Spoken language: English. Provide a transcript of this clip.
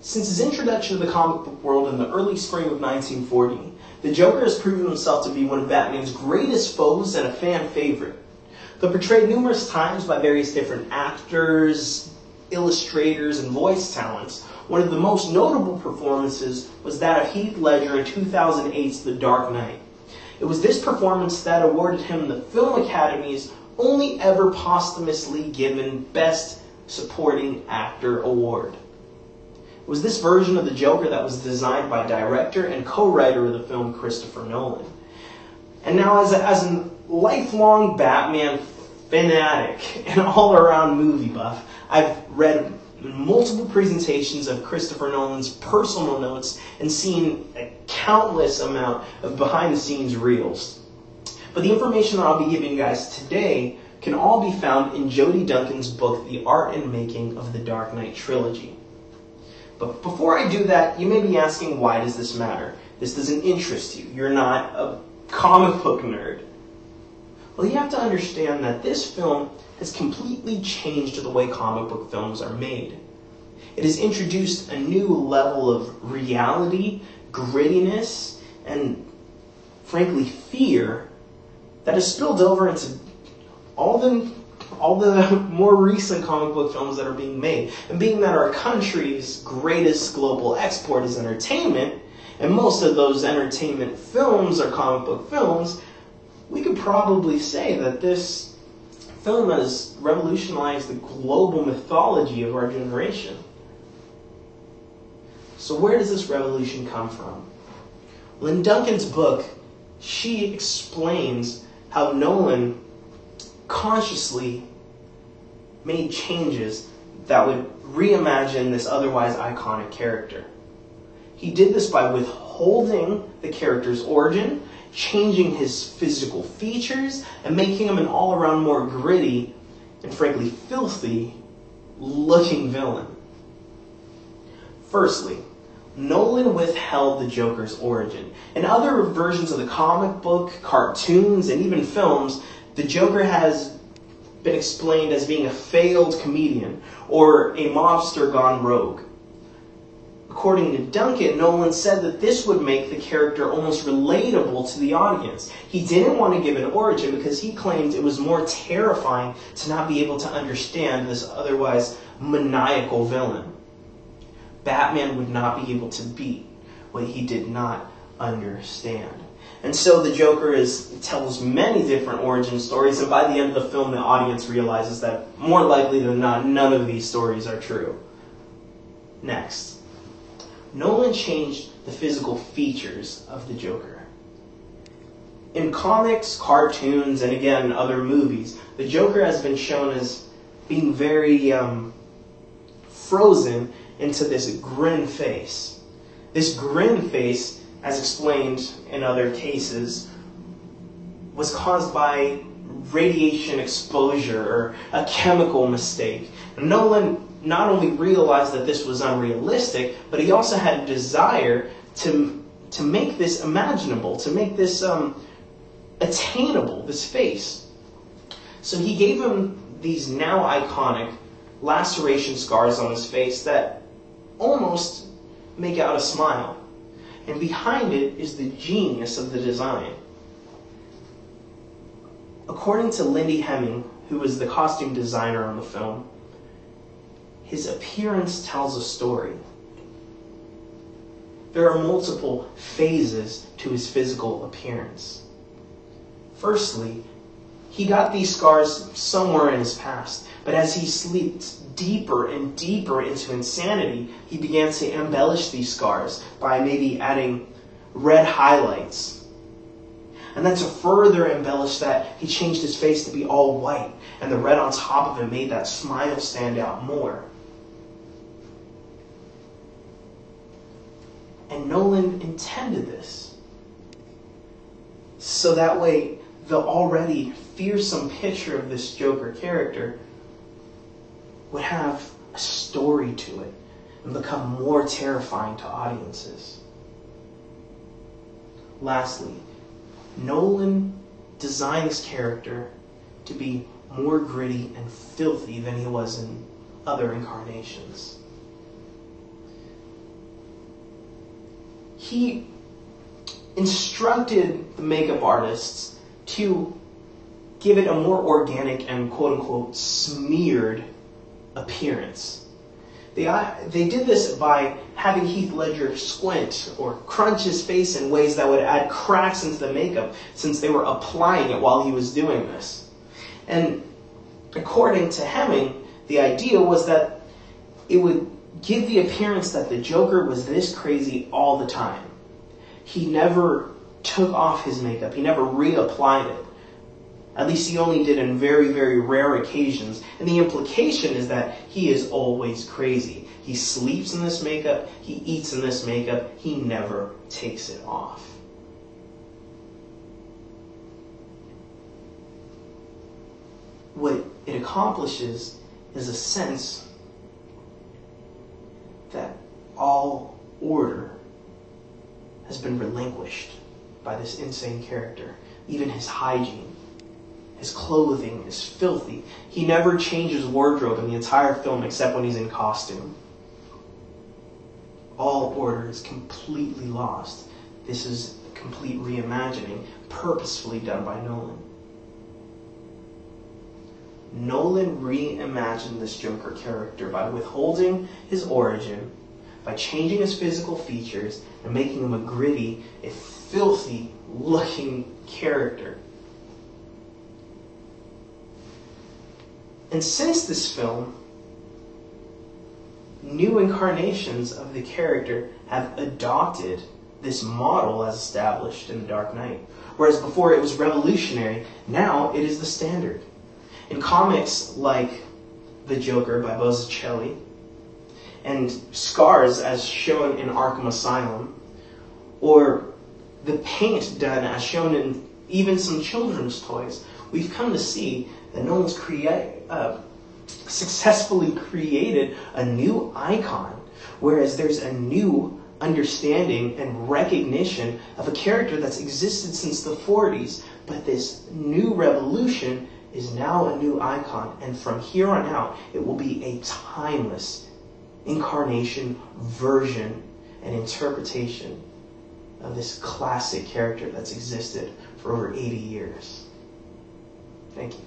Since his introduction to the comic book world in the early spring of 1940, the Joker has proven himself to be one of Batman's greatest foes and a fan favorite. Though portrayed numerous times by various different actors, illustrators, and voice talents, one of the most notable performances was that of Heath Ledger in 2008's The Dark Knight. It was this performance that awarded him the Film Academy's only ever posthumously given Best Supporting Actor award. It was this version of the Joker that was designed by director and co-writer of the film, Christopher Nolan. And now, as a lifelong Batman fanatic and all-around movie buff, I've read multiple presentations of Christopher Nolan's personal notes and seen a countless amount of behind-the-scenes reels. But the information that I'll be giving you guys today can all be found in Jody Duncan's book, The Art and Making of the Dark Knight Trilogy. But before I do that, you may be asking, why does this matter? This doesn't interest you. You're not a comic book nerd. Well, you have to understand that this film has completely changed the way comic book films are made. It has introduced a new level of reality, grittiness, and frankly fear that has spilled over into all the more recent comic book films that are being made. And being that our country's greatest global export is entertainment, and most of those entertainment films are comic book films, we could probably say that this film has revolutionized the global mythology of our generation. So where does this revolution come from? Well, in Duncan's book, she explains how Nolan consciously made changes that would reimagine this otherwise iconic character. He did this by withholding the character's origin, changing his physical features, and making him an all-around more gritty and frankly filthy looking villain. Firstly, Nolan withheld the Joker's origin. In other versions of the comic book, cartoons, and even films, the Joker has been explained as being a failed comedian or a mobster gone rogue. According to Duncan, Nolan said that this would make the character almost relatable to the audience. He didn't want to give an origin because he claimed it was more terrifying to not be able to understand this otherwise maniacal villain. Batman would not be able to beat what he did not understand. And so the Joker tells many different origin stories, and by the end of the film, the audience realizes that more likely than not, none of these stories are true. Next, Nolan changed the physical features of the Joker. In comics, cartoons, and again, other movies, the Joker has been shown as being very frozen into this grin face. This grin face, as explained in other cases, was caused by radiation exposure or a chemical mistake. Nolan not only realized that this was unrealistic, but he also had a desire to make this imaginable, to make this attainable, this face. So he gave him these now iconic laceration scars on his face that almost make out a smile. And behind it is the genius of the design. According to Lindy Hemming, who was the costume designer on the film, his appearance tells a story. There are multiple phases to his physical appearance. Firstly, he got these scars somewhere in his past, but as he slipped deeper and deeper into insanity, he began to embellish these scars by maybe adding red highlights. And then to further embellish that, he changed his face to be all white, and the red on top of it made that smile stand out more. And Nolan intended this, so that way the already fearsome picture of this Joker character would have a story to it and become more terrifying to audiences. Lastly, Nolan designed this character to be more gritty and filthy than he was in other incarnations. he instructed the makeup artists to give it a more organic and quote-unquote smeared appearance. They did this by having Heath Ledger squint or crunch his face in ways that would add cracks into the makeup, since they were applying it while he was doing this. And according to Hemming, the idea was that it would give the appearance that the Joker was this crazy all the time. He never took off his makeup. He never reapplied it. At least he only did in very, very rare occasions. And the implication is that he is always crazy. He sleeps in this makeup. He eats in this makeup. He never takes it off. What it accomplishes is a sense that all order has been relinquished by this insane character. Even his hygiene. His clothing is filthy. He never changes wardrobe in the entire film except when he's in costume. All order is completely lost. This is a complete reimagining, purposefully done by Nolan. Nolan reimagined this Joker character by withholding his origin, by changing his physical features, and making him a gritty, a filthy looking character. And since this film, new incarnations of the character have adopted this model as established in The Dark Knight. Whereas before it was revolutionary, now it is the standard. In comics like The Joker by Botticelli, and Scars as shown in Arkham Asylum, or the paint done as shown in even some children's toys, we've come to see that Nolan's successfully created a new icon, whereas there's a new understanding and recognition of a character that's existed since the 40s, but this new revolution is now a new icon, and from here on out, it will be a timeless incarnation, version, and interpretation of this classic character that's existed for over 80 years. Thank you.